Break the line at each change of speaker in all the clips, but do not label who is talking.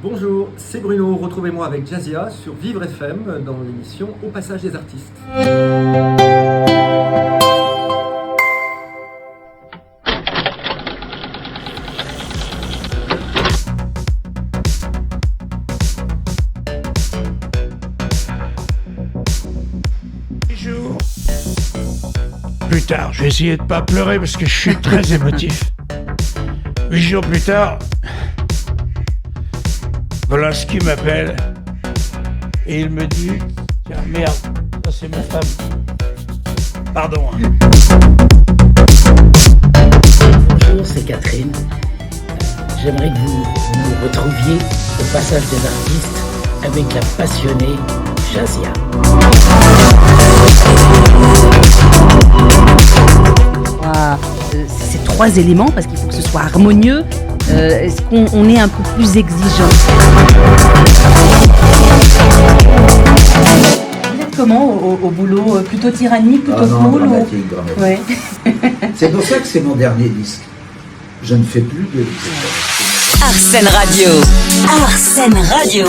Bonjour, c'est Bruno. Retrouvez-moi avec Jazia sur Vivre FM dans l'émission Au Passage des Artistes.
Plus tard, je vais essayer de pas pleurer parce que je suis très émotif. 8 jours plus tard, Volinsky m'appelle et il me dit « Tiens, merde, ça c'est ma femme. Pardon. »
Bonjour, c'est Catherine. J'aimerais que vous nous retrouviez au Passage des Artistes avec la passionnée Jazia.
Ces trois éléments, parce qu'il faut que ce soit harmonieux, est-ce qu'on est un peu plus exigeant? Vous êtes comment au boulot? Plutôt tyrannique, plutôt cool
dramatique.
Ouais.
C'est pour ça que c'est mon dernier disque. Je ne fais plus de disque.
Arsène Radio. Arsène Radio.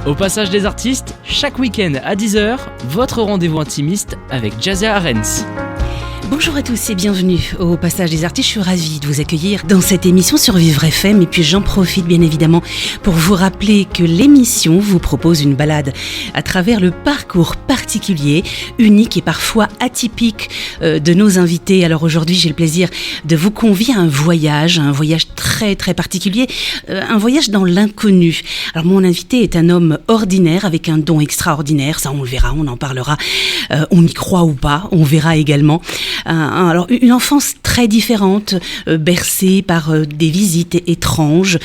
Au Passage des Artistes, chaque week-end à 10h, votre rendez-vous intimiste avec Jazia Arens.
Bonjour à tous et bienvenue au Passage des Artistes. Je suis ravie de vous accueillir dans cette émission sur Vivre FM et puis j'en profite bien évidemment pour vous rappeler que l'émission vous propose une balade à travers le parcours particulier, unique et parfois atypique de nos invités. Alors aujourd'hui, j'ai le plaisir de vous convier à un voyage très très particulier, un voyage dans l'inconnu. Alors mon invité est un homme ordinaire avec un don extraordinaire, ça on le verra, on en parlera, on y croit ou pas, on verra également. Alors une enfance très différente, bercée par des visites étranges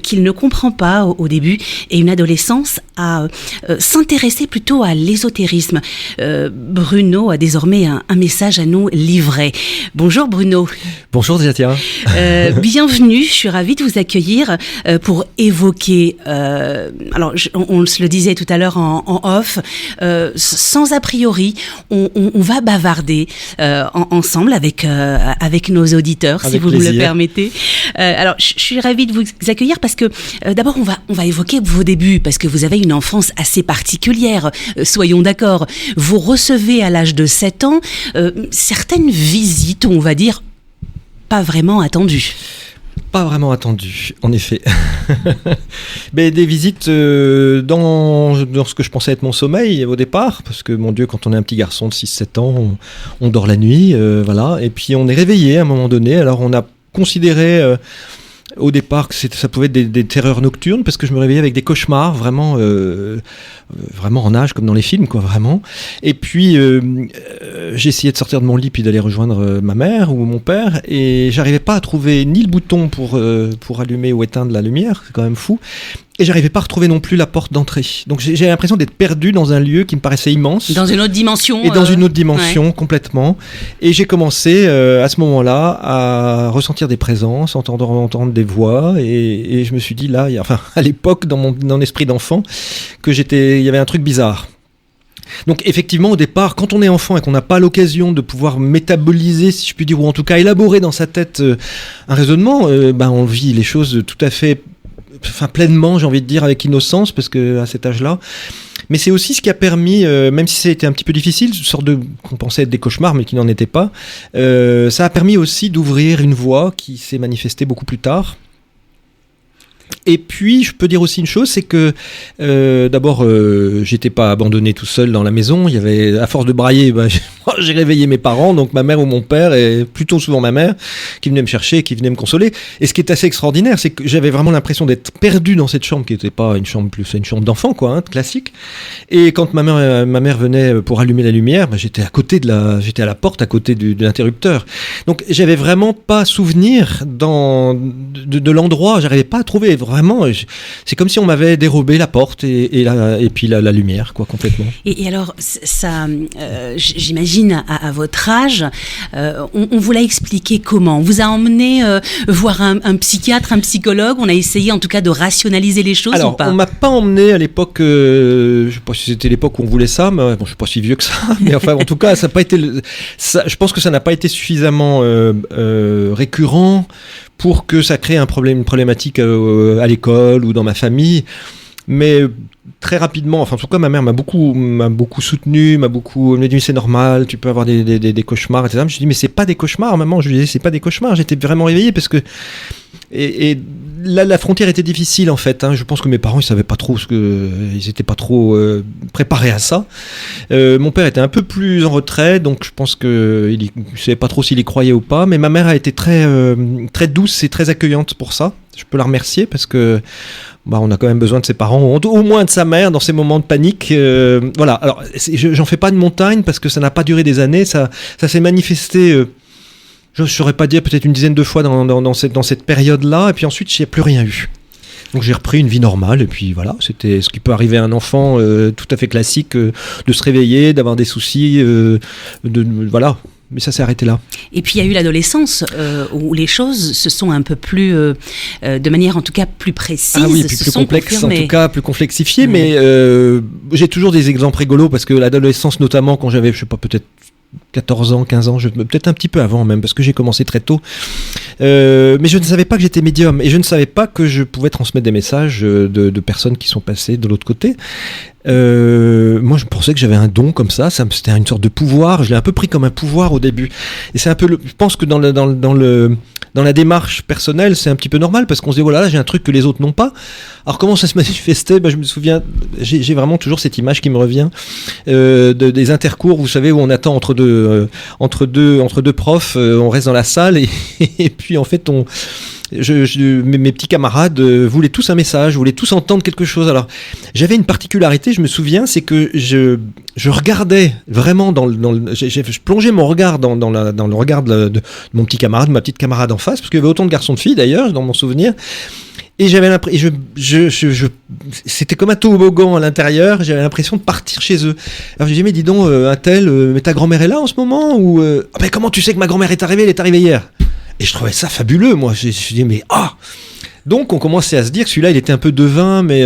qu'il ne comprend pas au début, et une adolescence à s'intéresser plutôt à l'ésotérisme. Bruno a désormais un message à nous livrer. Bonjour Bruno.
Bonjour Jazia.
Bienvenue, je suis ravie de vous accueillir pour évoquer, alors on se le disait tout à l'heure en off, sans a priori, on va bavarder ensemble avec nos auditeurs,
avec
si vous
plaisir.
me le permettez. Alors, je suis ravie de vous accueillir parce que d'abord, on va évoquer vos débuts, parce que vous avez une enfance assez particulière, soyons d'accord. Vous recevez à l'âge de 7 ans certaines visites, on va dire, pas vraiment attendues.
Pas vraiment attendu, en effet. Mais des visites dans ce que je pensais être mon sommeil au départ, parce que mon Dieu, quand on est un petit garçon de 6-7 ans, on dort la nuit, voilà, et puis on est réveillé à un moment donné, alors on a considéré au départ que ça pouvait être des terreurs nocturnes, parce que je me réveillais avec des cauchemars, vraiment en âge, comme dans les films, quoi, vraiment. Et puis, j'ai essayé de sortir de mon lit, puis d'aller rejoindre ma mère ou mon père, et j'arrivais pas à trouver ni le bouton pour allumer ou éteindre la lumière, c'est quand même fou. Et j'arrivais pas à retrouver non plus la porte d'entrée. Donc j'ai l'impression d'être perdu dans un lieu qui me paraissait immense.
Dans une autre dimension.
Et dans une autre dimension,
ouais.
Complètement. Et j'ai commencé à ce moment-là à ressentir des présences, entendre des voix. Et je me suis dit là, à l'époque, dans mon esprit d'enfant, il y avait un truc bizarre. Donc effectivement, au départ, quand on est enfant et qu'on n'a pas l'occasion de pouvoir métaboliser, si je puis dire, ou en tout cas élaborer dans sa tête un raisonnement, on vit les choses tout à fait... pleinement, j'ai envie de dire, avec innocence, parce que à cet âge-là. Mais c'est aussi ce qui a permis, même si ça a été un petit peu difficile, une sorte qu'on pensait être des cauchemars, mais qui n'en étaient pas, ça a permis aussi d'ouvrir une voie qui s'est manifestée beaucoup plus tard. Et puis, je peux dire aussi une chose, c'est que d'abord, j'étais pas abandonné tout seul dans la maison. Il y avait, à force de brailler, j'ai réveillé mes parents, donc ma mère ou mon père, et plutôt souvent ma mère, qui venait me chercher, qui venait me consoler. Et ce qui est assez extraordinaire, c'est que j'avais vraiment l'impression d'être perdu dans cette chambre, qui n'était pas une chambre plus, c'est une chambre d'enfant, quoi, classique. Et quand ma mère venait pour allumer la lumière, j'étais à la porte, à côté de l'interrupteur. Donc, j'avais vraiment pas souvenir de l'endroit. J'arrivais pas à trouver vraiment, c'est comme si on m'avait dérobé la porte et puis la lumière, quoi, complètement.
Et alors, ça, j'imagine, à votre âge, on vous l'a expliqué comment ? On vous a emmené voir un psychiatre, un psychologue ? On a essayé en tout cas de rationaliser les choses ou pas ?
On m'a pas emmené à l'époque, je sais pas si c'était l'époque où on voulait ça, mais bon, je suis pas si vieux que ça, mais enfin, en tout cas, ça n'a pas été, je pense que ça n'a pas été suffisamment récurrent pour que ça crée une problématique à l'école ou dans ma famille. Mais très rapidement, enfin en tout cas ma mère m'a beaucoup soutenu, elle m'a dit c'est normal, tu peux avoir des cauchemars, etc. Je me suis dit mais c'est pas des cauchemars maman, je lui disais c'est pas des cauchemars, j'étais vraiment réveillé parce que et là la frontière était difficile en fait, hein. Je pense que mes parents ils savaient pas trop ils étaient pas trop préparés à ça. Mon père était un peu plus en retrait, donc je pense que il savait pas trop s'il y croyait ou pas, mais ma mère a été très très douce et très accueillante pour ça. Je peux la remercier parce que on a quand même besoin de ses parents, au moins de sa mère dans ces moments de panique. Voilà. Alors, j'en fais pas une montagne parce que ça n'a pas duré des années. Ça s'est manifesté. Je ne saurais pas dire peut-être une dizaine de fois dans cette période-là. Et puis ensuite, il n'y a plus rien eu. Donc j'ai repris une vie normale. Et puis voilà, c'était ce qui peut arriver à un enfant tout à fait classique, de se réveiller, d'avoir des soucis, voilà. Mais ça s'est arrêté là. Et
puis il y a eu l'adolescence où les choses se sont un peu plus, de manière en tout cas plus précise.
Ah oui, plus complexe, en tout cas plus complexifié. Mais j'ai toujours des exemples rigolos parce que l'adolescence, notamment quand j'avais, je sais pas, peut-être 14 ans, 15 ans, peut-être un petit peu avant même, parce que j'ai commencé très tôt. Mais je ne savais pas que j'étais médium et je ne savais pas que je pouvais transmettre des messages de personnes qui sont passées de l'autre côté. Moi je pensais que j'avais un don comme ça, c'était une sorte de pouvoir, je l'ai un peu pris comme un pouvoir au début. Et c'est un peu je pense que dans la démarche personnelle, c'est un petit peu normal parce qu'on se dit voilà, là j'ai un truc que les autres n'ont pas. Alors comment ça se manifestait ? Je me souviens, j'ai vraiment toujours cette image qui me revient des intercours, vous savez, où on attend entre deux profs, on reste dans la salle et puis en fait mes petits camarades voulaient tous un message, voulaient tous entendre quelque chose. Alors j'avais une particularité, je me souviens, c'est que je regardais vraiment je plongeais mon regard dans le regard de mon petit camarade, ma petite camarade en face, parce qu'il y avait autant de garçons de filles d'ailleurs dans mon souvenir. Et j'avais l'impression, c'était comme un toboggan à l'intérieur, j'avais l'impression de partir chez eux. Alors j'ai dit, mais dis donc, un tel, mais ta grand-mère est là en ce moment ? Ou mais comment tu sais que ma grand-mère est arrivée ? Elle est arrivée hier. Et je trouvais ça fabuleux, moi. Je me suis dit, mais Donc on commençait à se dire que celui-là, il était un peu devin, mais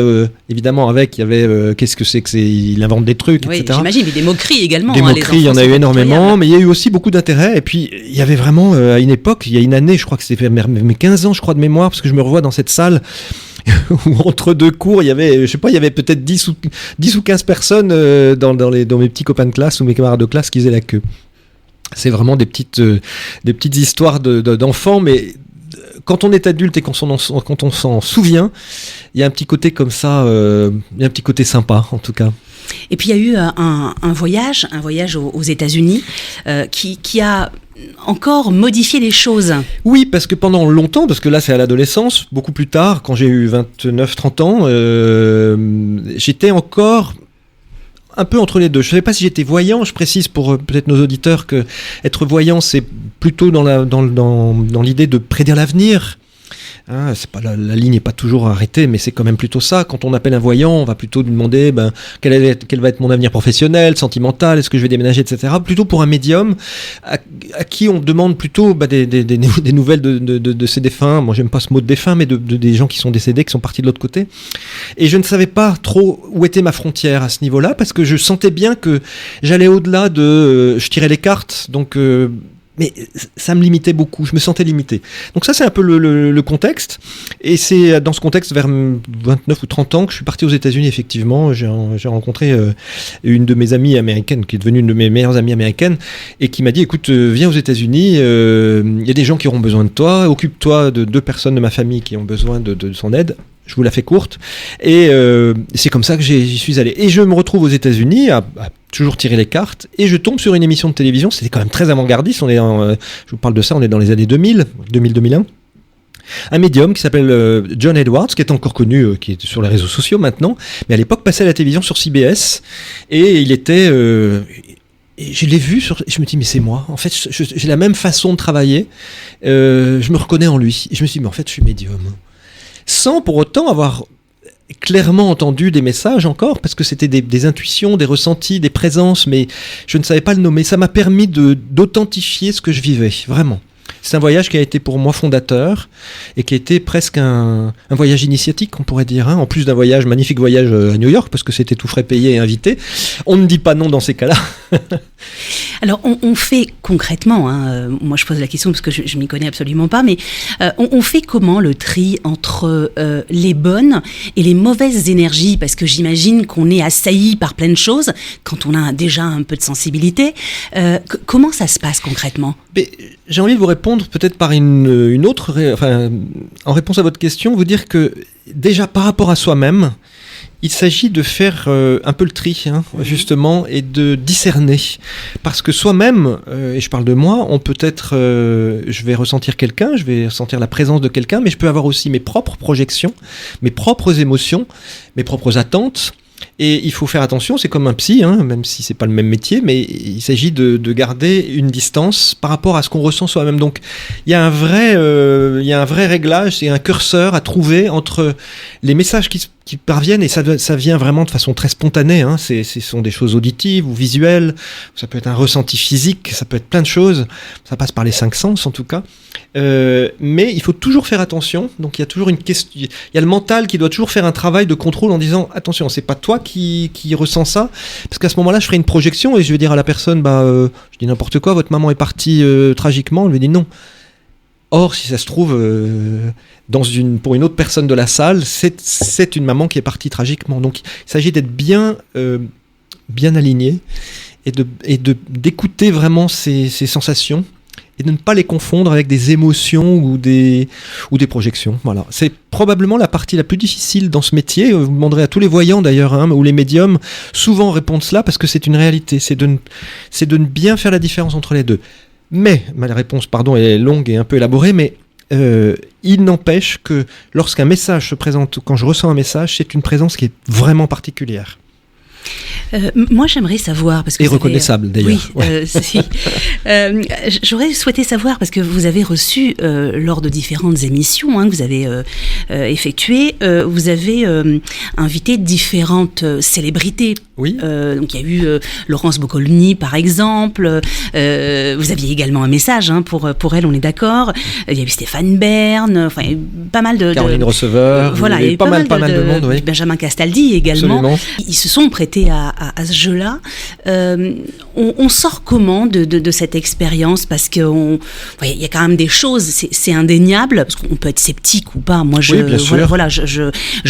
évidemment, avec, il y avait, qu'est-ce que c'est il invente des trucs,
oui,
etc.
J'imagine, mais des moqueries également.
Des moqueries, il y en a eu énormément, mais il y a eu aussi beaucoup d'intérêt. Et puis, il y avait vraiment, à une époque, il y a une année, je crois que c'était mes 15 ans, je crois, de mémoire, parce que je me revois dans cette salle où entre deux cours, il y avait, je sais pas, il y avait peut-être 10 ou 15 personnes dans mes petits copains de classe ou mes camarades de classe qui faisaient la queue. C'est vraiment des petites histoires d'enfants, mais quand on est adulte et quand on s'en souvient, il y a un petit côté comme ça, il y a un petit côté sympa en tout cas.
Et puis il y a eu un voyage aux États-Unis qui a encore modifié les choses.
Oui, parce que pendant longtemps, parce que là c'est à l'adolescence, beaucoup plus tard, quand j'ai eu 29-30 ans, j'étais encore un peu entre les deux. Je ne savais pas si j'étais voyant. Je précise pour peut-être nos auditeurs que être voyant, c'est plutôt dans l'idée de prédire l'avenir. Hein, c'est pas la ligne n'est pas toujours arrêtée, mais c'est quand même plutôt ça. Quand on appelle un voyant, on va plutôt lui demander quel va être mon avenir professionnel, sentimental, est-ce que je vais déménager, etc. Plutôt pour un médium à qui on demande plutôt des nouvelles de ces défunts. Moi, j'aime pas ce mot de défunt, mais des gens qui sont décédés, qui sont partis de l'autre côté. Et je ne savais pas trop où était ma frontière à ce niveau-là, parce que je sentais bien que j'allais au-delà je tirais les cartes, donc. Mais ça me limitait beaucoup, je me sentais limité. Donc ça, c'est un peu le contexte. Et c'est dans ce contexte, vers 29 ou 30 ans, que je suis parti aux États-Unis, effectivement. J'ai rencontré une de mes amies américaines, qui est devenue une de mes meilleures amies américaines, et qui m'a dit, écoute, viens aux États-Unis, y a des gens qui auront besoin de toi, occupe-toi de 2 personnes de ma famille qui ont besoin de son aide. Je vous la fais courte. Et c'est comme ça que j'y suis allé. Et je me retrouve aux États-Unis à toujours tirer les cartes. Et je tombe sur une émission de télévision. C'était quand même très avant-gardiste. Je vous parle de ça, on est dans les années 2000-2001. Un médium qui s'appelle John Edwards, qui est encore connu, qui est sur les réseaux sociaux maintenant. Mais à l'époque, passait à la télévision sur CBS. Et il était... Et je l'ai vu, je me dis, mais c'est moi. En fait, j'ai la même façon de travailler. Je me reconnais en lui. Et je me suis dit, mais en fait, je suis médium. sans pour autant avoir clairement entendu des messages encore, parce que c'était des intuitions, des ressentis, des présences, mais je ne savais pas le nommer. Ça m'a permis d'authentifier ce que je vivais, vraiment. C'est un voyage qui a été pour moi fondateur et qui a été presque un voyage initiatique, on pourrait dire, hein, en plus d'un magnifique voyage à New York, parce que c'était tout frais payé et invité. On ne dit pas non dans ces cas-là.
Alors, on fait concrètement, hein, moi je pose la question parce que je m'y connais absolument pas, mais on fait comment le tri entre les bonnes et les mauvaises énergies? Parce que j'imagine qu'on est assailli par plein de choses quand on a déjà un peu de sensibilité. Comment ça se passe concrètement?
Mais j'ai envie de vous répondre peut-être par une autre, en réponse à votre question, vous dire que déjà par rapport à soi-même, il s'agit de faire un peu le tri, hein, justement, et de discerner. Parce que soi-même, et je parle de moi, on peut être, je vais ressentir quelqu'un, je vais ressentir la présence de quelqu'un, mais je peux avoir aussi mes propres projections, mes propres émotions, mes propres attentes. Et il faut faire attention, c'est comme un psy, hein, même si c'est pas le même métier, mais il s'agit de garder une distance par rapport à ce qu'on ressent soi-même. Donc il y a un vrai réglage, c'est un curseur à trouver entre les messages qui parviennent, et ça vient vraiment de façon très spontanée, hein. Ce sont des choses auditives ou visuelles, ça peut être un ressenti physique, ça peut être plein de choses, ça passe par les 5 sens en tout cas, mais il faut toujours faire attention. Donc il y a toujours une question, il y a le mental qui doit toujours faire un travail de contrôle en disant attention, c'est pas toi qui ressens ça, parce qu'à ce moment-là je ferai une projection et je vais dire à la personne je dis n'importe quoi, votre maman est partie tragiquement, on lui dit non. Or, si ça se trouve, pour une autre personne de la salle, c'est une maman qui est partie tragiquement. Donc, il s'agit d'être bien aligné et d'écouter vraiment ces sensations et de ne pas les confondre avec des émotions ou des projections. Voilà. C'est probablement la partie la plus difficile dans ce métier. Vous demanderez à tous les voyants d'ailleurs, hein, ou les médiums, souvent répondent cela parce que c'est une réalité. C'est de bien faire la différence entre les deux. Mais, ma réponse, est longue et un peu élaborée, mais il n'empêche que lorsqu'un message se présente, quand je ressens un message, c'est une présence qui est vraiment particulière.
Moi, j'aimerais savoir... Parce que
et reconnaissable, d'ailleurs.
Oui, si. J'aurais souhaité savoir, parce que vous avez reçu, lors de différentes émissions que vous avez effectuées, vous avez invité différentes célébrités.
Oui.
Donc, il y a eu Laurence Boccolini, par exemple. Vous aviez également un message pour elle, on est d'accord. Il y a eu Stéphane Bern, enfin, il y a eu pas mal de...
Caroline Receveur.
Voilà, il y a eu pas mal de monde, oui. Benjamin Castaldi également.
Absolument.
Ils se sont prêtés à ce jeu-là. On sort comment de cette expérience? Parce qu'il y a quand même des choses, c'est indéniable, parce qu'on peut être sceptique ou pas. Moi, je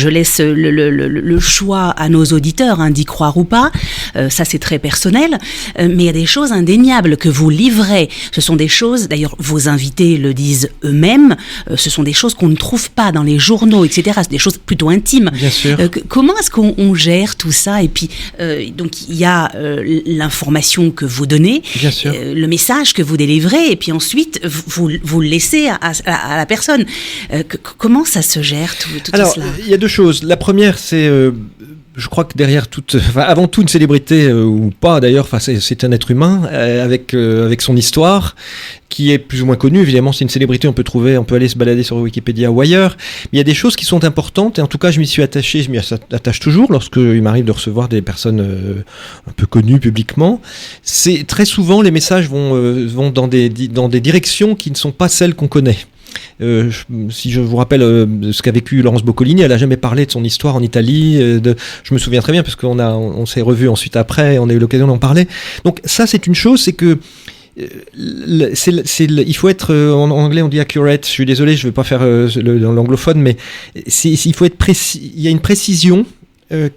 laisse le choix à nos auditeurs d'y croire ou pas. Ça, c'est très personnel. Mais il y a des choses indéniables que vous livrez. Ce sont des choses, d'ailleurs, vos invités le disent eux-mêmes, ce sont des choses qu'on ne trouve pas dans les journaux, etc. C'est des choses plutôt intimes.
Bien sûr.
Comment est-ce qu'on gère tout ça? Et puis, donc, il y a l'information que vous donnez,
bien sûr.
Le message que vous délivrez, et puis ensuite, vous le laissez à la personne. Comment ça se gère, tout
Alors,
cela?
il y a deux choses. La première, c'est... je crois que derrière avant tout une célébrité ou pas d'ailleurs, c'est un être humain avec son histoire qui est plus ou moins connue. Évidemment, c'est une célébrité, on peut aller se balader sur Wikipédia ou ailleurs. Mais il y a des choses qui sont importantes et en tout cas, je m'y suis attaché, je m'y attache toujours lorsqu'il m'arrive de recevoir des personnes un peu connues publiquement. C'est très souvent les messages vont dans des directions qui ne sont pas celles qu'on connaît. Si je vous rappelle ce qu'a vécu Laurence Boccolini, elle n'a jamais parlé de son histoire en Italie. Je me souviens très bien parce qu'on s'est revus ensuite après, on a eu l'occasion d'en parler. Donc ça, c'est une chose, c'est que il faut être, en anglais on dit accurate, je suis désolé, je ne vais pas faire l'anglophone, mais il faut être précis, il y a une précision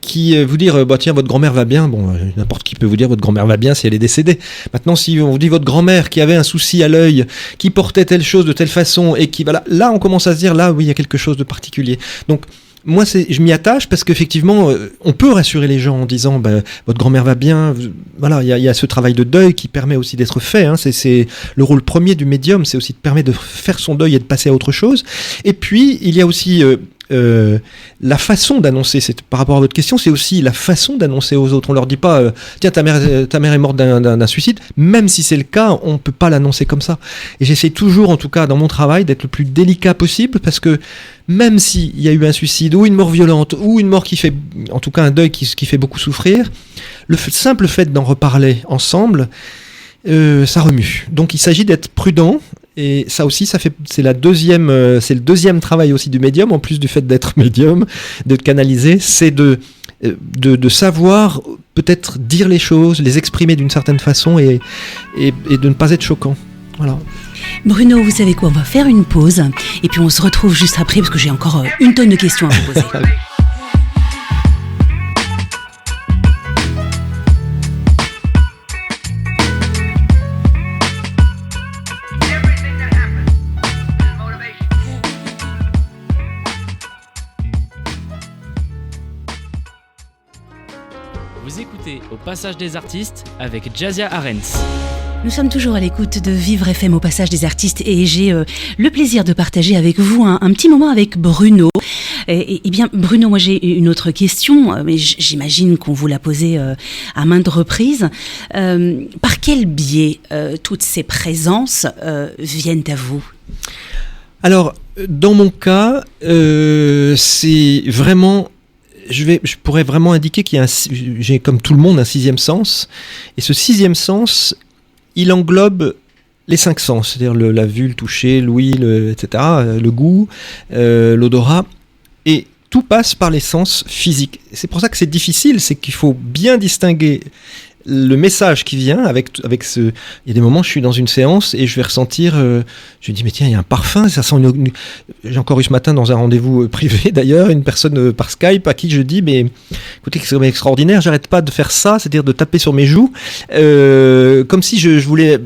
qui vous dire tiens, votre grand-mère va bien. Bon, n'importe qui peut vous dire votre grand-mère va bien si elle est décédée. Maintenant, si on vous dit votre grand-mère qui avait un souci à l'œil, qui portait telle chose de telle façon et qui là on commence à se dire là oui, il y a quelque chose de particulier. Donc moi, je m'y attache parce qu'effectivement, on peut rassurer les gens en disant votre grand-mère va bien. Voilà, il y a ce travail de deuil qui permet aussi d'être fait. Hein. C'est le rôle premier du médium, c'est aussi de permettre de faire son deuil et de passer à autre chose. Et puis, il y a aussi la façon d'annoncer, c'est, par rapport à votre question, c'est aussi la façon d'annoncer aux autres. On leur dit pas tiens, ta mère est morte d'un suicide, même si c'est le cas, on peut pas l'annoncer comme ça. Et j'essaie toujours, en tout cas dans mon travail, d'être le plus délicat possible, parce que même s'il y a eu un suicide ou une mort violente ou une mort qui fait, en tout cas un deuil qui fait beaucoup souffrir, le simple fait d'en reparler ensemble, ça remue. Donc il s'agit d'être prudent. Et ça aussi, c'est le deuxième travail aussi du médium, en plus du fait d'être médium, de canaliser, c'est de savoir peut-être dire les choses, les exprimer d'une certaine façon et de ne pas être choquant. Voilà.
Bruno, vous savez quoi, on va faire une pause et puis on se retrouve juste après parce que j'ai encore une tonne de questions à vous poser.
Vous écoutez Au Passage des Artistes avec Jazia Arens.
Nous sommes toujours à l'écoute de Vivre FM au Passage des Artistes et j'ai le plaisir de partager avec vous un petit moment avec Bruno. Et bien Bruno, moi j'ai une autre question, mais j'imagine qu'on vous l'a posée à maintes reprises. Par quel biais toutes ces présences viennent à vous ?
Alors, dans mon cas, c'est vraiment... Je pourrais vraiment indiquer j'ai comme tout le monde un sixième sens, et ce sixième sens, il englobe les 5 sens, c'est-à-dire la vue, le toucher, l'ouïe, etc., le goût, l'odorat, et tout passe par les sens physiques. C'est pour ça que c'est difficile, c'est qu'il faut bien distinguer le message qui vient avec ce... Il y a des moments, je suis dans une séance et je vais ressentir... je me dis, mais tiens, il y a un parfum, ça sent J'ai encore eu ce matin dans un rendez-vous privé, d'ailleurs, une personne par Skype à qui je dis, mais écoutez, c'est extraordinaire, j'arrête pas de faire ça, c'est-à-dire de taper sur mes joues, comme si je voulais...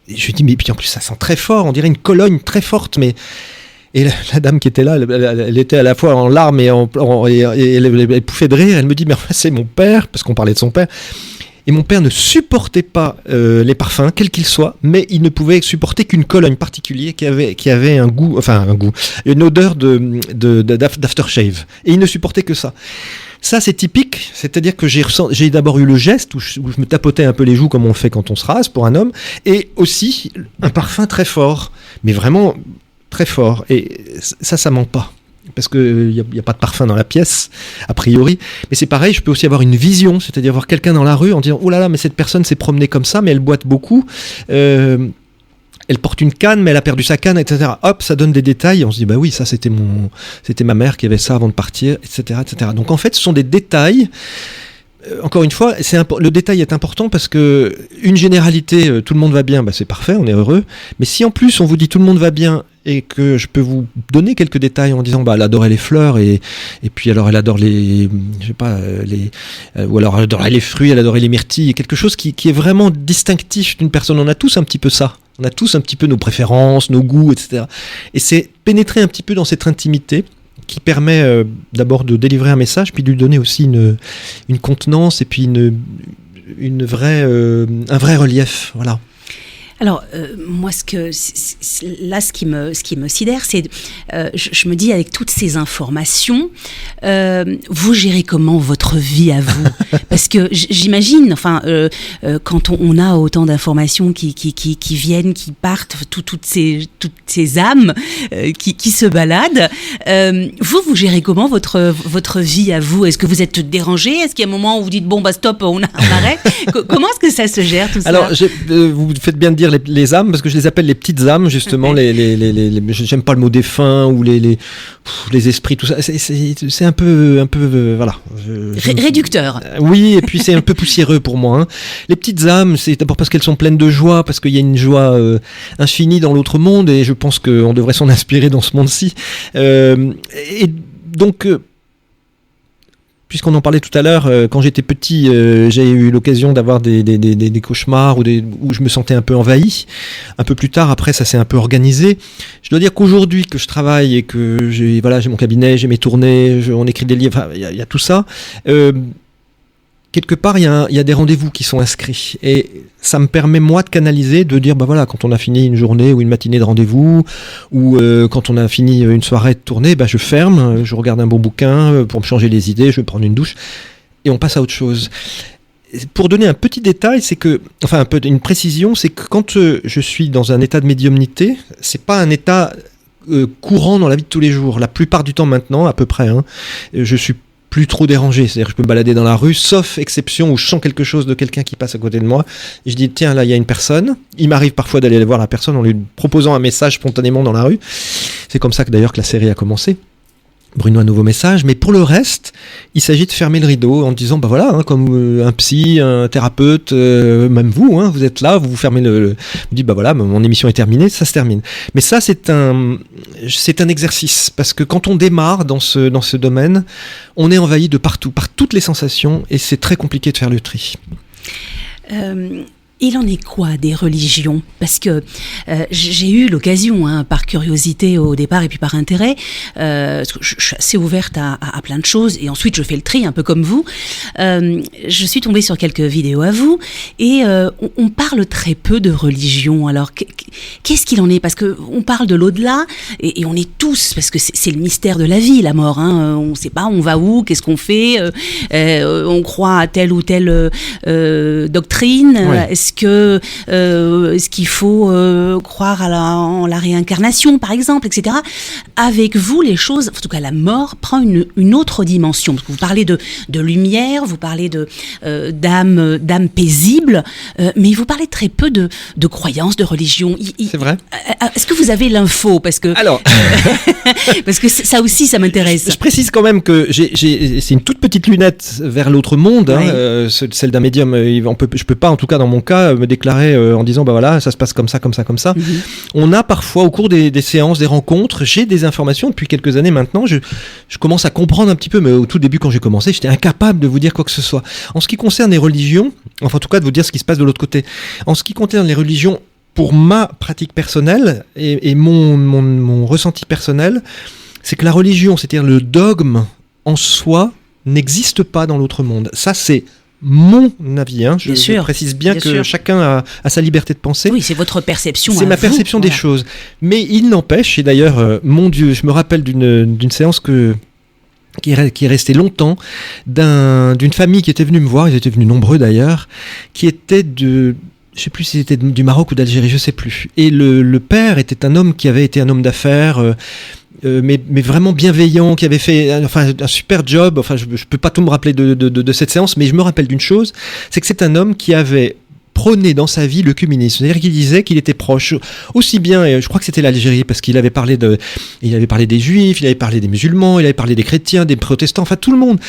Et je lui dis, mais puis en plus, ça sent très fort, on dirait une Cologne très forte, mais... Et la dame qui était là, elle était à la fois en larmes et elle pouffait de rire, elle me dit, mais enfin, c'est mon père, parce qu'on parlait de son père... Et mon père ne supportait pas les parfums, quels qu'ils soient, mais il ne pouvait supporter qu'une Cologne particulière qui avait une odeur d'aftershave. Et il ne supportait que ça. Ça, c'est typique, c'est-à-dire que j'ai d'abord eu le geste où je me tapotais un peu les joues comme on le fait quand on se rase pour un homme, et aussi un parfum très fort, mais vraiment très fort. Et ça ment pas. Parce qu'il n'y a pas de parfum dans la pièce, a priori. Mais c'est pareil, je peux aussi avoir une vision, c'est-à-dire voir quelqu'un dans la rue en disant « Oh là là, mais cette personne s'est promenée comme ça, mais elle boite beaucoup. Elle porte une canne, mais elle a perdu sa canne, etc. » Hop, ça donne des détails. On se dit « Bah oui, ça c'était ma mère qui avait ça avant de partir, etc. etc. » Donc en fait, ce sont des détails. Encore une fois, le détail est important parce que une généralité, tout le monde va bien, bah c'est parfait, on est heureux. Mais si en plus on vous dit tout le monde va bien et que je peux vous donner quelques détails en disant bah elle adorait les fleurs et puis alors elle adore les, je sais pas, ou alors elle adorait les fruits, elle adorait les myrtilles, quelque chose qui est vraiment distinctif d'une personne. On a tous un petit peu ça. On a tous un petit peu nos préférences, nos goûts, etc. Et c'est pénétrer un petit peu dans cette intimité qui permet d'abord de délivrer un message, puis de lui donner aussi une contenance et puis un vrai relief, voilà.
Alors, moi, ce qui me sidère, c'est, je me dis, avec toutes ces informations, vous gérez comment votre vie à vous ? Parce que j'imagine, enfin, quand on a autant d'informations qui viennent, qui partent, toutes ces âmes qui se baladent, vous gérez comment votre vie à vous ? Est-ce que vous êtes dérangé ? Est-ce qu'il y a un moment où vous dites, bon, bah stop, on arrête ? Comment est-ce que ça se gère, tout ça ?
Alors, vous faites bien de dire les âmes, parce que je les appelle les petites âmes, justement, j'aime pas le mot défunt ou les esprits, tout ça, c'est un peu voilà.
Réducteur.
Oui, et puis c'est un peu poussiéreux pour moi. Hein. Les petites âmes, c'est d'abord parce qu'elles sont pleines de joie, parce qu'il y a une joie infinie dans l'autre monde, et je pense qu'on devrait s'en inspirer dans ce monde-ci. Et donc... Puisqu'on en parlait tout à l'heure, quand j'étais petit, j'ai eu l'occasion d'avoir des cauchemars où je me sentais un peu envahi. Un peu plus tard, après, ça s'est un peu organisé. Je dois dire qu'aujourd'hui que je travaille et que j'ai mon cabinet, j'ai mes tournées, on écrit des livres, il y a tout ça. Quelque part, il y a des rendez-vous qui sont inscrits. Et ça me permet moi de canaliser, de dire bah voilà, quand on a fini une journée ou une matinée de rendez-vous, ou quand on a fini une soirée de tournée, bah je ferme, je regarde un bon bouquin pour me changer les idées, je vais prendre une douche et on passe à autre chose. Pour donner un petit détail, c'est que, enfin une précision, c'est que quand je suis dans un état de médiumnité, c'est pas un état courant dans la vie de tous les jours. La plupart du temps maintenant, à peu près, je suis plus trop dérangé, c'est-à-dire que je peux me balader dans la rue, sauf exception où je sens quelque chose de quelqu'un qui passe à côté de moi, et je dis tiens là il y a une personne, il m'arrive parfois d'aller voir la personne en lui proposant un message spontanément dans la rue, c'est comme ça que d'ailleurs que la série a commencé. Bruno, un nouveau message, mais pour le reste, il s'agit de fermer le rideau en disant, bah voilà, comme un psy, un thérapeute, même vous, vous êtes là, vous fermez vous dites, bah voilà, mon émission est terminée, ça se termine. Mais ça, c'est un exercice, parce que quand on démarre dans ce domaine, on est envahi de partout, par toutes les sensations, et c'est très compliqué de faire le tri.
Il en est quoi des religions ? Parce que j'ai eu l'occasion, par curiosité au départ et puis par intérêt, parce que je suis assez ouverte à plein de choses et ensuite je fais le tri un peu comme vous. Je suis tombée sur quelques vidéos à vous et on parle très peu de religion. Alors qu'est-ce qu'il en est ? Parce que on parle de l'au-delà et on est tous, parce que c'est le mystère de la vie, la mort. On ne sait pas, on va où, qu'est-ce qu'on fait, on croit à telle ou telle doctrine. Ouais. Est-ce qu'il faut croire en la réincarnation, par exemple, etc. Avec vous, les choses, en tout cas la mort, prend une autre dimension. Parce que vous parlez de lumière, vous parlez d'âme paisible, mais vous parlez très peu de croyances, de religion.
C'est vrai.
Est-ce que vous avez l'info ? Parce que, alors... parce que ça aussi, ça m'intéresse.
Je précise quand même que c'est une toute petite lunette vers l'autre monde, ouais. Celle d'un médium. Je peux pas, en tout cas dans mon cas, me déclarer en disant bah voilà, ça se passe comme ça. Mm-hmm. On a parfois au cours des séances, des rencontres, j'ai des informations depuis quelques années maintenant, je commence à comprendre un petit peu, mais au tout début quand j'ai commencé, j'étais incapable de vous dire quoi que ce soit. En ce qui concerne les religions, enfin en tout cas de vous dire ce qui se passe de l'autre côté, en ce qui concerne les religions, pour ma pratique personnelle et mon ressenti personnel, c'est que la religion, c'est-à-dire le dogme en soi, n'existe pas dans l'autre monde. Ça, c'est mon avis, je précise bien que chacun a sa liberté de penser.
Oui, c'est votre perception.
C'est ma perception des choses. Mais il n'empêche, et d'ailleurs, mon Dieu, je me rappelle d'une séance qui est restée longtemps, d'une famille qui était venue me voir, ils étaient venus nombreux d'ailleurs, qui était je sais plus si c'était du Maroc ou d'Algérie, je sais plus. Et le père était un homme qui avait été un homme d'affaires, mais vraiment bienveillant, qui avait fait un super job. Enfin, je peux pas tout me rappeler de cette séance, mais je me rappelle d'une chose, c'est que c'est un homme qui avait prôné dans sa vie l'œcuménisme, c'est-à-dire qu'il disait qu'il était proche aussi bien, et je crois que c'était l'Algérie, parce qu'il avait parlé des juifs, il avait parlé des musulmans, il avait parlé des chrétiens, des protestants, enfin tout le monde.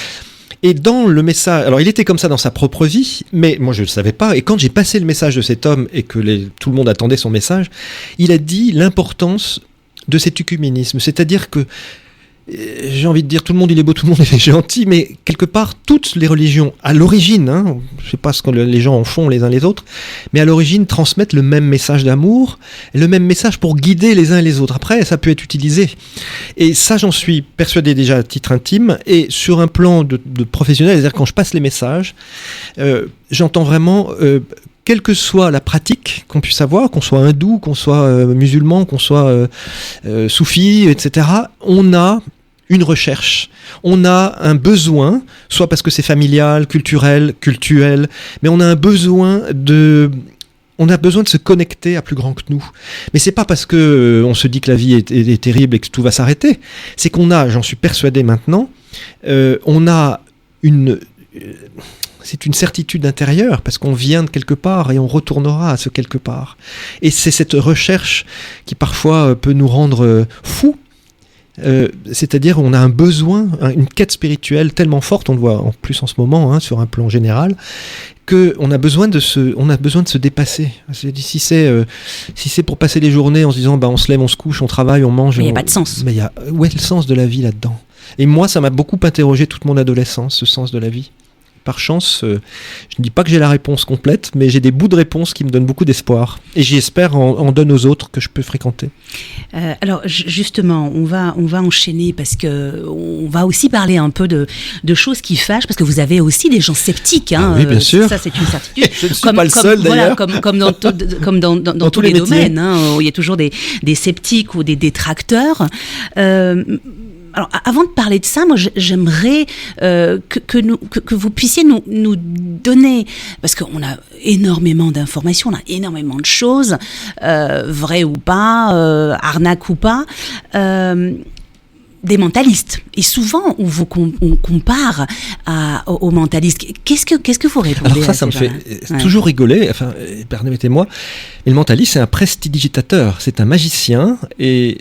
Et dans le message, alors il était comme ça dans sa propre vie, mais moi je ne le savais pas, et quand j'ai passé le message de cet homme et que tout le monde attendait son message, il a dit l'importance de cet œcuménisme, c'est-à-dire que j'ai envie de dire tout le monde il est beau, tout le monde est gentil, mais quelque part toutes les religions à l'origine, je ne sais pas ce que les gens en font les uns les autres, mais à l'origine transmettent le même message d'amour, le même message pour guider les uns et les autres. Après ça peut être utilisé, et ça j'en suis persuadé déjà à titre intime, et sur un plan de professionnel, c'est-à-dire quand je passe les messages, j'entends vraiment quelle que soit la pratique qu'on puisse avoir, qu'on soit hindou, qu'on soit musulman, qu'on soit soufi, etc., on a une recherche, on a un besoin, soit parce que c'est familial, culturel, cultuel, mais on a un besoin de se connecter à plus grand que nous. Mais c'est pas parce que on se dit que la vie est terrible et que tout va s'arrêter, c'est qu'on a, j'en suis persuadé maintenant, on a c'est une certitude intérieure, parce qu'on vient de quelque part et on retournera à ce quelque part. Et c'est cette recherche qui parfois peut nous rendre fous. C'est-à-dire on a un besoin, une quête spirituelle tellement forte, on le voit en plus en ce moment sur un plan général, qu'on a besoin de se dépasser. Si c'est pour passer les journées en se disant on se lève, on se couche, on travaille, on mange...
Mais il n'y a pas de sens.
Mais où est le sens de la vie là-dedans ? Et moi, ça m'a beaucoup interrogé toute mon adolescence, ce sens de la vie. par chance, je ne dis pas que j'ai la réponse complète, mais j'ai des bouts de réponse qui me donnent beaucoup d'espoir. Et j'espère en donne aux autres que je peux fréquenter.
Alors justement, on va enchaîner parce que on va aussi parler un peu de choses qui fâchent, parce que vous avez aussi des gens sceptiques. Hein,
oui, bien sûr.
Ça, c'est une certitude.
Je ne suis pas le seul, d'ailleurs.
Voilà, comme dans tous les domaines, hein, où il y a toujours des sceptiques ou des détracteurs. Alors, avant de parler de ça, moi, j'aimerais que vous puissiez nous donner, parce qu'on a énormément d'informations, on a énormément de choses, vraies ou pas, arnaque ou pas, des mentalistes. Et souvent, on compare aux mentalistes. Qu'est-ce que vous répondez?
Alors ça me fait toujours rigoler. Enfin, permettez-moi. Mais le mentaliste, c'est un prestidigitateur. C'est un magicien. Et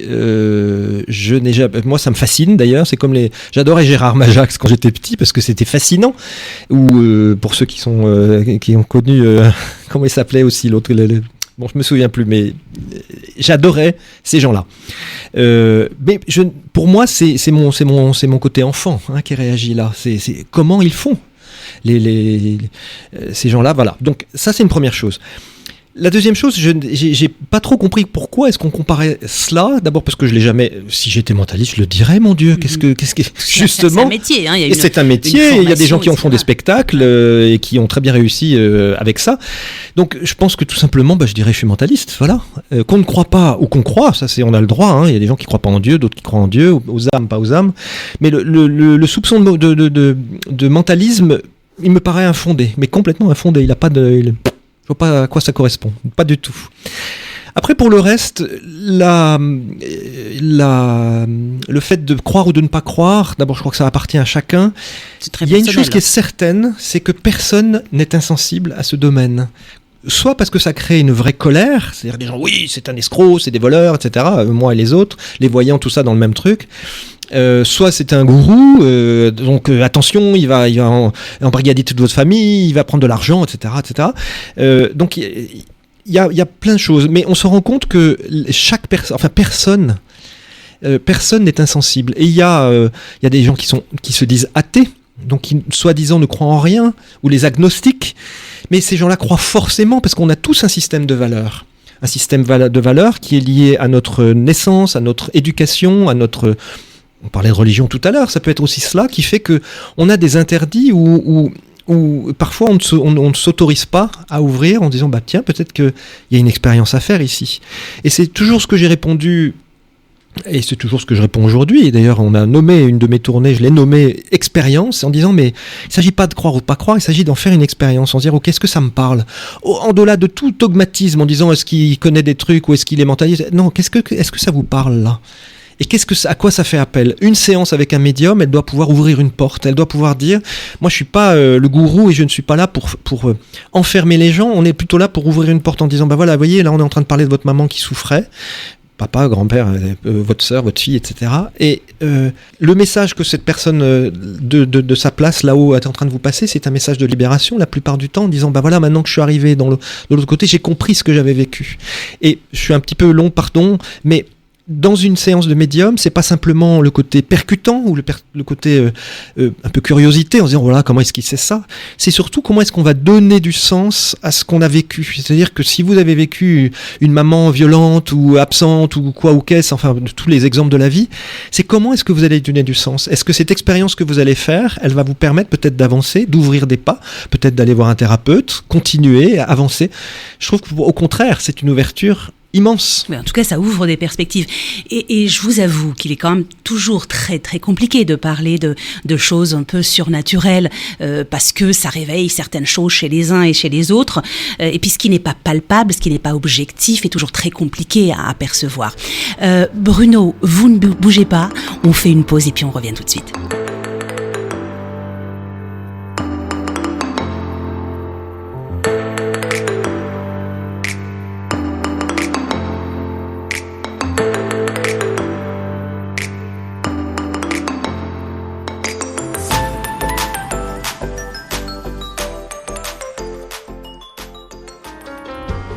moi, ça me fascine d'ailleurs. C'est comme j'adorais Gérard Majax quand j'étais petit parce que c'était fascinant. Ou pour ceux qui ont connu, comment il s'appelait aussi l'autre. Bon, je me souviens plus, mais j'adorais ces gens-là. Mais pour moi, c'est mon côté enfant qui réagit là. C'est comment ils font ces gens-là. Voilà. Donc ça, c'est une première chose. La deuxième chose, j'ai pas trop compris pourquoi est-ce qu'on comparait cela. D'abord parce que je l'ai jamais. Si j'étais mentaliste, je le dirais, mon Dieu. Qu'est-ce que justement.
C'est un métier. Hein,
c'est un métier. Il y a des gens qui en font des spectacles et qui ont très bien réussi avec ça. Donc, je pense que tout simplement, je dirais, je suis mentaliste. Voilà. Qu'on ne croit pas ou qu'on croit, ça, on a le droit. Hein. Il y a des gens qui croient pas en Dieu, d'autres qui croient en Dieu, aux âmes, pas aux âmes. Mais le soupçon de mentalisme, il me paraît infondé, mais complètement infondé. Il a pas de. Je vois pas à quoi ça correspond, pas du tout. Après, pour le reste, le fait de croire ou de ne pas croire, d'abord, je crois que ça appartient à chacun.
C'est très
Il y a une
personnel.
chose qui est certaine, c'est que personne n'est insensible à ce domaine. Soit parce que ça crée une vraie colère, c'est-à-dire des gens, oui, c'est un escroc, c'est des voleurs, etc. Moi et les autres, les voyant tout ça dans le même truc. Soit c'est un gourou, donc attention, il va embrigader toute votre famille, il va prendre de l'argent, etc., etc. Donc il y a plein de choses, mais on se rend compte que personne n'est insensible. Et il y a des gens qui se disent athées, donc qui soi-disant ne croient en rien, ou les agnostiques, mais ces gens-là croient forcément parce qu'on a tous un système de valeurs. Un système de valeurs qui est lié à notre naissance, à notre éducation, on parlait de religion tout à l'heure, ça peut être aussi cela qui fait qu'on a des interdits où parfois on ne s'autorise pas à ouvrir en disant tiens, peut-être qu'il y a une expérience à faire ici. Et c'est toujours ce que j'ai répondu, et c'est toujours ce que je réponds aujourd'hui. Et d'ailleurs, on a nommé une de mes tournées, je l'ai nommée expérience, en disant mais il ne s'agit pas de croire ou pas croire, il s'agit d'en faire une expérience, en disant est-ce que ça me parle, en-delà de tout dogmatisme, en disant est-ce qu'il connaît des trucs ou est-ce qu'il est mentaliste. Non, est-ce que ça vous parle là? Et à quoi ça fait appel? Une séance avec un médium, elle doit pouvoir ouvrir une porte, elle doit pouvoir dire, moi je suis pas le gourou et je ne suis pas là pour enfermer les gens, on est plutôt là pour ouvrir une porte en disant, voilà, vous voyez, là on est en train de parler de votre maman qui souffrait, papa, grand-père, votre sœur, votre fille, etc. Et le message que cette personne de sa place là-haut est en train de vous passer, c'est un message de libération la plupart du temps, en disant voilà, maintenant que je suis arrivé de l'autre côté, j'ai compris ce que j'avais vécu. Et je suis un petit peu long, pardon, mais dans une séance de médium, c'est pas simplement le côté percutant ou le côté un peu curiosité en se disant voilà, comment est-ce qu'il sait ça, c'est surtout comment est-ce qu'on va donner du sens à ce qu'on a vécu. C'est-à-dire que si vous avez vécu une maman violente ou absente ou quoi ou qu'est-ce, enfin tous les exemples de la vie, c'est comment est-ce que vous allez donner du sens. Est-ce que cette expérience que vous allez faire, elle va vous permettre peut-être d'avancer, d'ouvrir des pas, peut-être d'aller voir un thérapeute, continuer, avancer. Je trouve qu'au contraire, c'est une ouverture immense.
Mais en tout cas, ça ouvre des perspectives. Et je vous avoue qu'il est quand même toujours très très compliqué de parler de choses un peu surnaturelles parce que ça réveille certaines choses chez les uns et chez les autres. Et puis ce qui n'est pas palpable, ce qui n'est pas objectif est toujours très compliqué à percevoir. Bruno, vous ne bougez pas. On fait une pause et puis on revient tout de suite.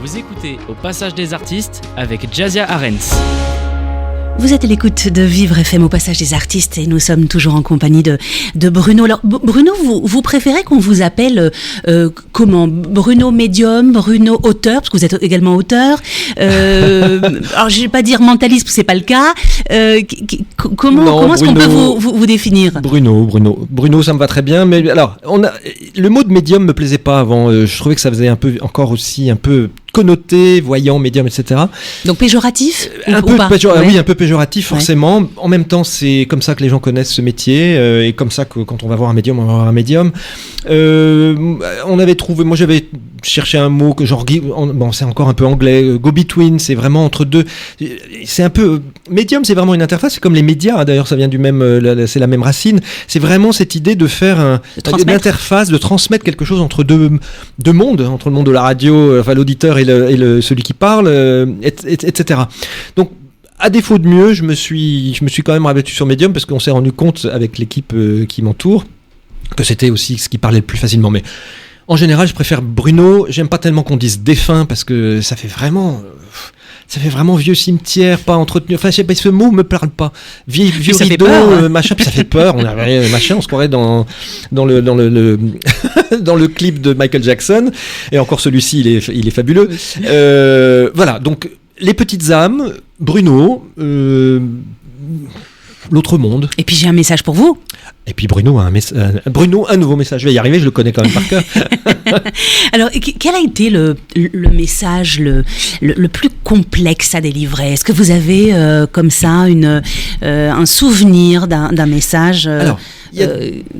Vous écoutez Au Passage des Artistes avec Jazia Arens.
Vous êtes à l'écoute de Vivre FM au passage des artistes et nous sommes toujours en compagnie de Bruno. Alors Bruno, vous préférez qu'on vous appelle comment ? Bruno médium, Bruno auteur, parce que vous êtes également auteur. Alors je vais pas dire mentaliste, parce que c'est pas le cas. Comment est-ce qu'on peut vous définir ?
Bruno, ça me va très bien. Mais alors, le mot de médium me plaisait pas avant. Je trouvais que ça faisait un peu connoté, voyant, médium, etc.
Donc péjoratif
un peu péjoratif forcément. Ouais. En même temps, c'est comme ça que les gens connaissent ce métier et comme ça que quand on va voir un médium, on va voir un médium. On avait trouvé, moi j'avais cherché un mot que genre, bon c'est encore un peu anglais, go-between, c'est vraiment entre deux. C'est un peu médium, c'est vraiment une interface. C'est comme les médias. D'ailleurs, ça vient du même, c'est la même racine. C'est vraiment cette idée de faire une interface, de transmettre quelque chose entre deux mondes, entre le monde de la radio, enfin l'auditeur et celui qui parle, etc. Donc, à défaut de mieux, je me suis quand même rabattu sur Medium parce qu'on s'est rendu compte avec l'équipe qui m'entoure que c'était aussi ce qui parlait le plus facilement. Mais en général, je préfère Bruno. J'aime pas tellement qu'on dise défunt parce que ça fait vraiment vieux cimetière, pas entretenu. Enfin, je sais pas, ce mot me parle pas. Vieux rideau, machin, puis ça fait peur. On avait machin, on se croirait dans le dans le clip de Michael Jackson. Et encore celui-ci, il est fabuleux. Voilà. Donc, les petites âmes, Bruno, l'autre monde.
Et puis j'ai un message pour vous.
Et puis Bruno, un nouveau message. Je vais y arriver, je le connais quand même par cœur.
Alors, quel a été le message le plus complexe à délivrer ? Est-ce que vous avez comme ça un souvenir d'un message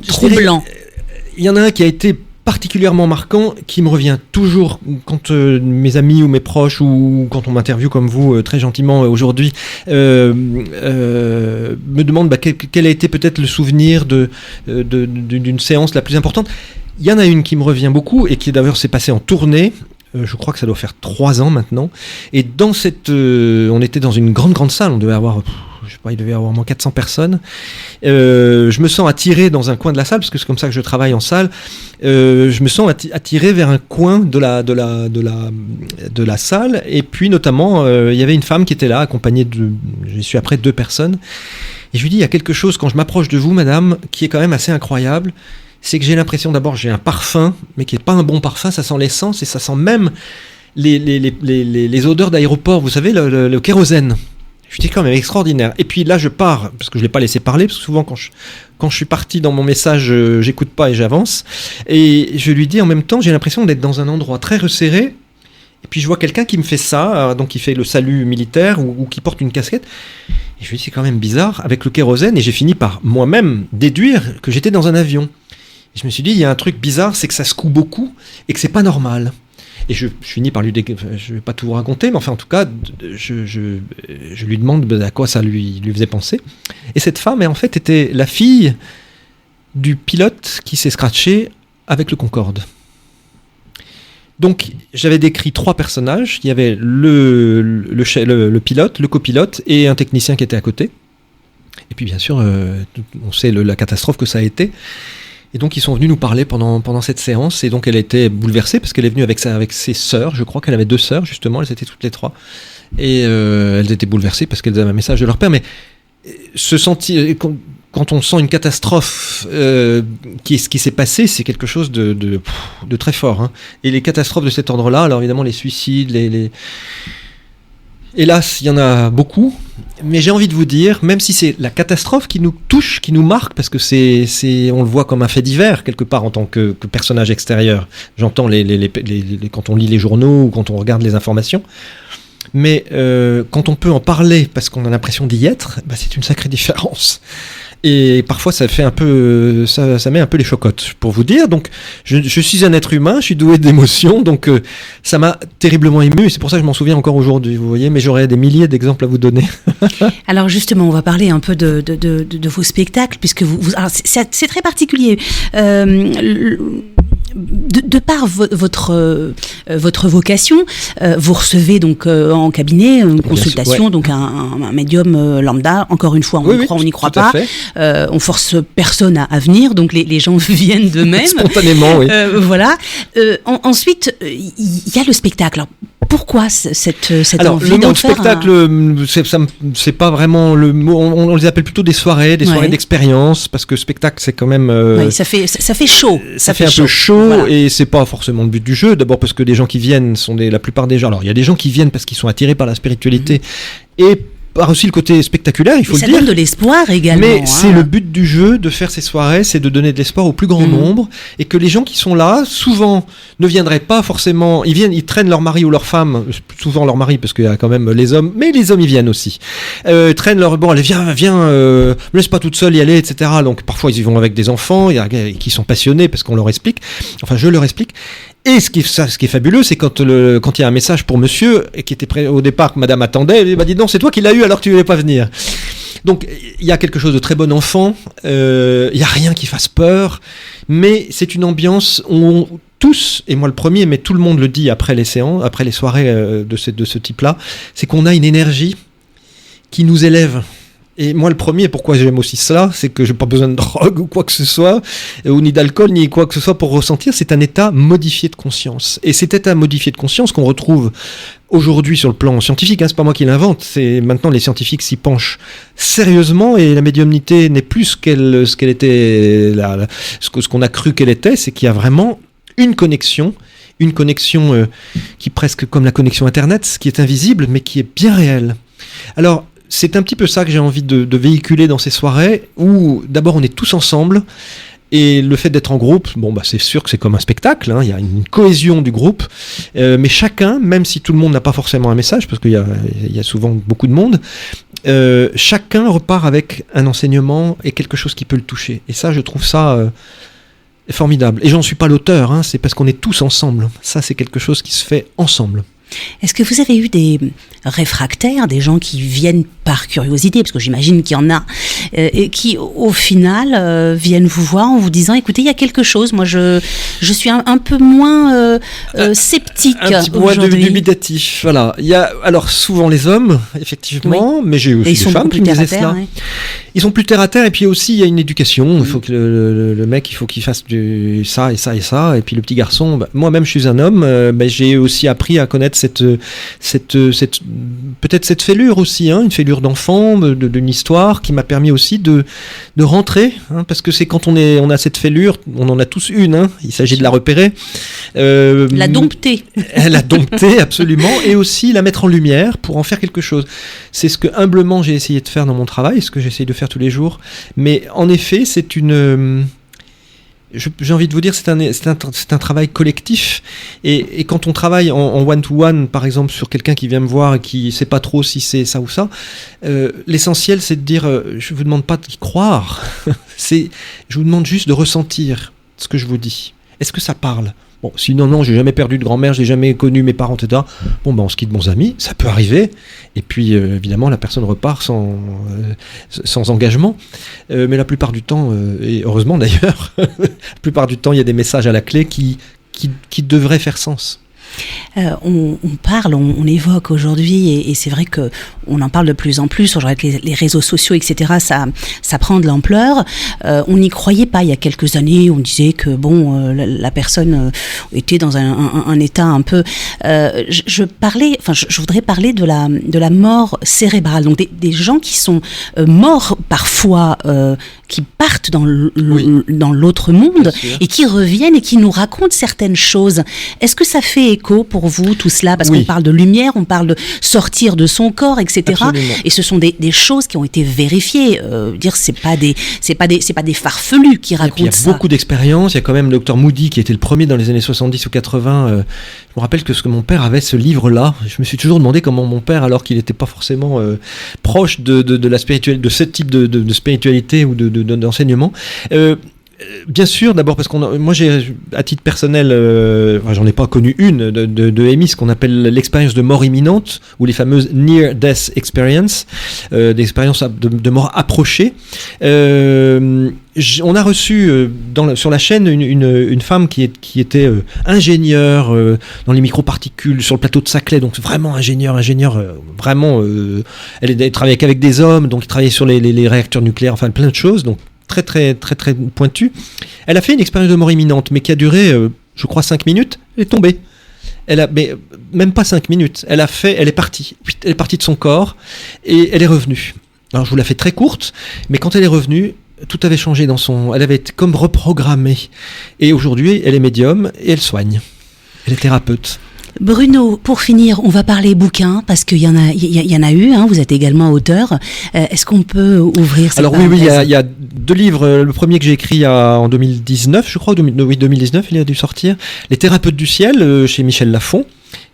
troublant ?
Il y en a un qui a été particulièrement marquant, qui me revient toujours quand mes amis ou mes proches ou quand on m'interviewe comme vous très gentiment aujourd'hui me demandent quel a été peut-être le souvenir d'une séance la plus importante. Il y en a une qui me revient beaucoup et qui d'ailleurs s'est passée en tournée. Je crois que ça doit faire 3 ans maintenant. Et dans on était dans une grande salle. On devait avoir, il devait y avoir au moins 400 personnes. Je me sens attiré dans un coin de la salle, parce que c'est comme ça que je travaille en salle. Je me sens attiré vers un coin de la salle. Et puis notamment, il y avait une femme qui était là, accompagnée j'y suis après 2 personnes. Et je lui dis, il y a quelque chose quand je m'approche de vous, madame, qui est quand même assez incroyable. C'est que j'ai l'impression, d'abord, j'ai un parfum, mais qui n'est pas un bon parfum, ça sent l'essence et ça sent même les odeurs d'aéroport, vous savez, le kérosène. Je dis quand même extraordinaire. Et puis là, je pars, parce que je ne l'ai pas laissé parler, parce que souvent, quand je suis parti dans mon message, j'écoute pas et j'avance. Et je lui dis en même temps, j'ai l'impression d'être dans un endroit très resserré. Et puis je vois quelqu'un qui me fait ça, donc qui fait le salut militaire ou qui porte une casquette. Et je lui dis, c'est quand même bizarre, avec le kérosène. Et j'ai fini par moi-même déduire que j'étais dans un avion. Et je me suis dit, il y a un truc bizarre, c'est que ça secoue beaucoup et que c'est pas normal. Et je finis par lui dire, je vais pas tout vous raconter, mais enfin en tout cas, je lui demande à quoi ça lui faisait penser. Et cette femme, en fait, était la fille du pilote qui s'est scratché avec le Concorde. Donc, j'avais décrit 3 personnages. Il y avait le pilote, le copilote et un technicien qui était à côté. Et puis, bien sûr, on sait la catastrophe que ça a été. Et donc, ils sont venus nous parler pendant cette séance. Et donc, elle était bouleversée parce qu'elle est venue avec ses sœurs. Je crois qu'elle avait 2 sœurs, justement. Elles étaient toutes les 3. Et elles étaient bouleversées parce qu'elles avaient un message de leur père. Mais quand on sent une catastrophe, ce qui s'est passé, c'est quelque chose de très fort. Hein. Et les catastrophes de cet ordre-là, alors évidemment, les suicides, hélas, il y en a beaucoup, mais j'ai envie de vous dire, même si c'est la catastrophe qui nous touche, qui nous marque, parce que on le voit comme un fait divers, quelque part, en tant que personnage extérieur. J'entends quand on lit les journaux ou quand on regarde les informations. Mais quand on peut en parler parce qu'on a l'impression d'y être, c'est une sacrée différence. Et parfois ça fait un peu, ça met un peu les chocottes, pour vous dire. Donc je suis un être humain, je suis doué d'émotions, donc ça m'a terriblement ému et c'est pour ça que je m'en souviens encore aujourd'hui, vous voyez. Mais j'aurais des milliers d'exemples à vous donner.
Alors justement, on va parler un peu de vos spectacles, puisque alors c'est très particulier. De par votre vocation, vous recevez donc en cabinet une consultation, donc un médium lambda. Encore une fois, on n'y croit pas. On force personne à venir, donc les gens viennent d'eux-mêmes.
Spontanément, oui.
Voilà. Ensuite, il y a le spectacle. Alors, pourquoi cette
Alors,
envie
le mot
d'en
de
faire
spectacle, c'est pas vraiment le mot. On les appelle plutôt des soirées d'expérience, parce que spectacle, c'est quand même.
Oui, ça fait chaud.
Ça fait un peu chaud,
voilà.
et c'est pas forcément le but du jeu. D'abord parce que les gens qui viennent sont la plupart des gens. Alors, il y a des gens qui viennent parce qu'ils sont attirés par la spiritualité et par aussi le côté spectaculaire, il faut le dire.
Ça donne de l'espoir également.
Mais c'est le but du jeu, de faire ces soirées, c'est de donner de l'espoir au plus grand nombre, et que les gens qui sont là, souvent, ne viendraient pas forcément. Ils traînent leur mari ou leur femme, souvent leur mari, parce qu'il y a quand même les hommes, mais les hommes ils viennent aussi. Traînent leur. Bon, allez, viens, me laisse pas toute seule y aller, etc. Donc parfois ils y vont avec des enfants, il y a qui sont passionnés parce qu'on leur explique. Enfin, je leur explique. Et ce qui est fabuleux, c'est quand il y a un message pour monsieur, et qui était prêt au départ, que madame attendait, elle m'a dit non, c'est toi qui l'as eu alors que tu voulais pas venir. Donc, il y a quelque chose de très bon enfant, il y a rien qui fasse peur, mais c'est une ambiance où tous, et moi le premier, mais tout le monde le dit après les séances, après les soirées de ce type-là, c'est qu'on a une énergie qui nous élève. Et moi, le premier, pourquoi j'aime aussi cela, c'est que j'ai pas besoin de drogue ou quoi que ce soit, ou ni d'alcool, ni quoi que ce soit pour ressentir. C'est un état modifié de conscience. Et cet état modifié de conscience qu'on retrouve aujourd'hui sur le plan scientifique, c'est pas moi qui l'invente, c'est maintenant les scientifiques s'y penchent sérieusement, et la médiumnité n'est plus ce qu'elle était, ce qu'on a cru qu'elle était, c'est qu'il y a vraiment une connexion qui est presque comme la connexion Internet, qui est invisible, mais qui est bien réelle. Alors, c'est un petit peu ça que j'ai envie de véhiculer dans ces soirées, où d'abord on est tous ensemble, et le fait d'être en groupe, c'est sûr que c'est comme un spectacle, il y a une cohésion du groupe, mais chacun, même si tout le monde n'a pas forcément un message, parce qu'il y a souvent beaucoup de monde, chacun repart avec un enseignement et quelque chose qui peut le toucher. Et ça, je trouve ça formidable. Et j'en suis pas l'auteur, c'est parce qu'on est tous ensemble. Ça, c'est quelque chose qui se fait ensemble.
Est-ce que vous avez eu des réfractaires, des gens qui viennent par curiosité, parce que j'imagine qu'il y en a, et qui au final viennent vous voir en vous disant écoutez, il y a quelque chose, moi je suis un peu moins sceptique
un petit peu moins dubitatif, voilà. Il y a alors souvent les hommes, effectivement, mais j'ai aussi des femmes qui me disaient cela. Ouais. Ils sont plus terre à terre, et puis aussi il y a une éducation. Il faut que le mec, il faut qu'il fasse ça et ça et ça, et puis le petit garçon, moi-même je suis un homme, j'ai aussi appris à connaître peut-être cette fêlure aussi, une fêlure d'enfant, d'une histoire qui m'a permis aussi de rentrer, parce que c'est quand on a cette fêlure, on en a tous une, il s'agit de la repérer.
La dompter.
La dompter, absolument, et aussi la mettre en lumière pour en faire quelque chose. C'est ce que humblement j'ai essayé de faire dans mon travail, ce que j'essaye de faire tous les jours, mais en effet c'est une... J'ai envie de vous dire, c'est un travail collectif, et quand on travaille en one-to-one, par exemple, sur quelqu'un qui vient me voir et qui ne sait pas trop si c'est ça ou ça, l'essentiel c'est de dire, je ne vous demande pas d'y croire, je vous demande juste de ressentir ce que je vous dis. Est-ce que ça parle ? Bon, sinon, non, j'ai jamais perdu de grand-mère, j'ai jamais connu mes parents, etc. Bon, on se quitte bons amis, ça peut arriver. Et puis, évidemment, la personne repart sans engagement. Mais la plupart du temps, et heureusement d'ailleurs, la plupart du temps, il y a des messages à la clé qui devraient faire sens.
On parle, on évoque aujourd'hui, et c'est vrai que on en parle de plus en plus avec les réseaux sociaux, etc. Ça prend de l'ampleur. On n'y croyait pas il y a quelques années. On disait que la personne était dans un état un peu. Je voudrais parler de la mort cérébrale. Donc des gens qui sont morts parfois, qui partent dans l'autre monde et qui reviennent et qui nous racontent certaines choses. Est-ce que ça fait écho pour vous tout cela, parce qu'on parle de lumière, on parle de sortir de son corps, etc. Absolument. Et ce sont des choses qui ont été vérifiées. C'est pas des farfelus qui racontent ça.
Il y a beaucoup d'expériences. Il y a quand même le docteur Moody qui était le premier dans les années 70 ou 80. Je me rappelle que mon père avait ce livre-là. Je me suis toujours demandé comment mon père, alors qu'il n'était pas forcément proche de la spiritualité, de ce type de spiritualité ou d'enseignement. Bien sûr, d'abord parce moi j'ai, à titre personnel, j'en ai pas connu une de EMI, ce qu'on appelle l'expérience de mort imminente, ou les fameuses Near Death Experience, des expériences de mort approchée. On a reçu sur la chaîne une femme qui était ingénieure dans les microparticules sur le plateau de Saclay, donc vraiment ingénieure, vraiment. Elle travaillait qu'avec des hommes, donc elle travaillait sur les réacteurs nucléaires, enfin plein de choses, donc très très très très pointue. Elle a fait une expérience de mort imminente, mais qui a duré, je crois, 5 minutes. Elle est tombée. mais même pas 5 minutes. Elle est partie. Elle est partie de son corps et elle est revenue. Alors je vous la fais très courte, mais quand elle est revenue, tout avait changé elle avait été comme reprogrammée. Et aujourd'hui, elle est médium et elle soigne. Elle est thérapeute.
Bruno, pour finir, on va parler bouquins parce qu'il y en a eu. Hein, vous êtes également auteur. Est-ce qu'on peut ouvrir cette
Alors
parenthèse ?
oui, il y a 2 livres. Le premier que j'ai écrit en 2019, je crois, 2019, il a dû sortir. Les thérapeutes du ciel chez Michel Lafon,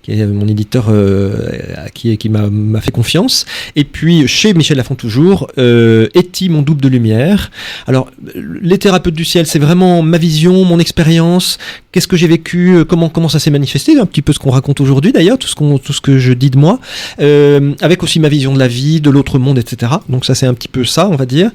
qui est mon éditeur qui m'a fait confiance. Et puis chez Michel Lafon toujours, Eti, mon double de lumière. Alors les thérapeutes du ciel, c'est vraiment ma vision, mon expérience, qu'est-ce que j'ai vécu, comment ça s'est manifesté, un petit peu ce qu'on raconte aujourd'hui d'ailleurs, tout ce que je dis de moi, avec aussi ma vision de la vie, de l'autre monde, etc. Donc ça c'est un petit peu ça, on va dire.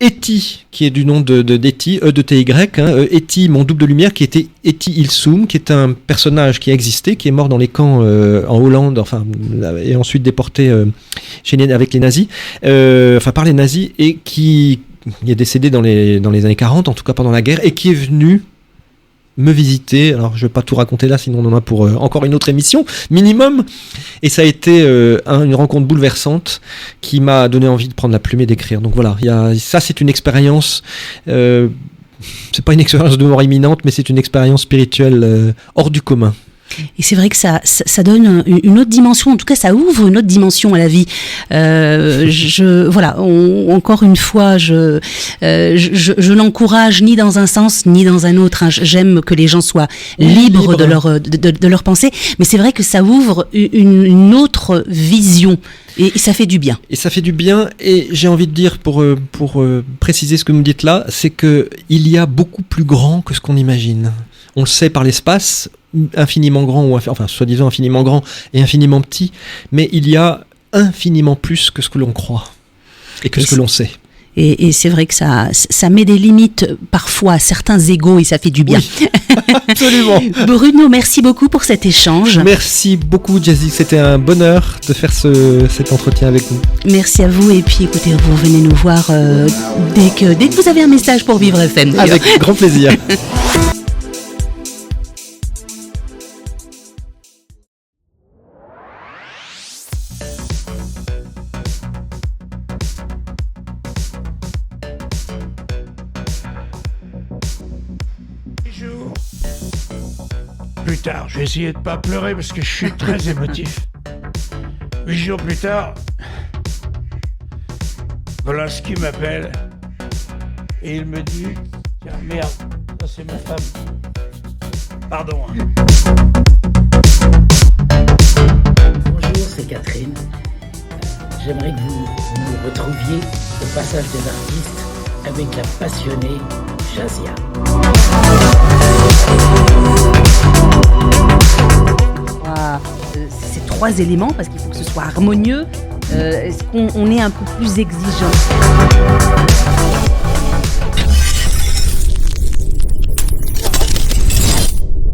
Eti, qui est du nom d'Eti, E-T-Y, Eti, mon double de lumière, qui était Eti Ilsoum, qui est un personnage qui a existé, qui est mort dans les camps en Hollande, et ensuite déporté avec les nazis, par les nazis, et qui est décédé dans les années 40, en tout cas pendant la guerre, et qui est venu me visiter. Alors je vais pas tout raconter là, sinon on en a pour encore une autre émission minimum, et ça a été une rencontre bouleversante qui m'a donné envie de prendre la plume et d'écrire. Donc voilà, ça c'est une expérience, c'est pas une expérience de mort imminente, mais c'est une expérience spirituelle hors du commun.
Et c'est vrai que ça donne une autre dimension, en tout cas ça ouvre une autre dimension à la vie. Encore une fois, je l'encourage ni dans un sens ni dans un autre. Hein. J'aime que les gens soient libres de leur pensée, mais c'est vrai que ça ouvre une autre vision. Et ça fait du bien. Et
ça fait du bien, et j'ai envie de dire, pour préciser ce que vous me dites là, c'est qu'il y a beaucoup plus grand que ce qu'on imagine. On le sait par l'espace, infiniment grand, soi-disant infiniment grand et infiniment petit, mais il y a infiniment plus que ce que l'on croit et ce que l'on sait.
Et c'est vrai que ça met des limites parfois à certains égos et ça fait du bien.
Oui, absolument.
Bruno, merci beaucoup pour cet échange.
Merci beaucoup, Jazzy. C'était un bonheur de faire cet entretien avec vous.
Merci à vous. Et puis écoutez, vous revenez nous voir dès que vous avez un message pour Vivre FM.
Avec grand plaisir.
Plus tard, je vais essayer de pas pleurer parce que je suis très émotif. 8 jours plus tard, Volinsky m'appelle et il me dit « Tiens, merde, ça c'est ma femme. Pardon. »
Bonjour, c'est Catherine. J'aimerais que vous nous retrouviez au passage des artistes avec la passionnée Jazia.
Ces 3 éléments, parce qu'il faut que ce soit harmonieux, est-ce qu'on est un peu plus exigeant ?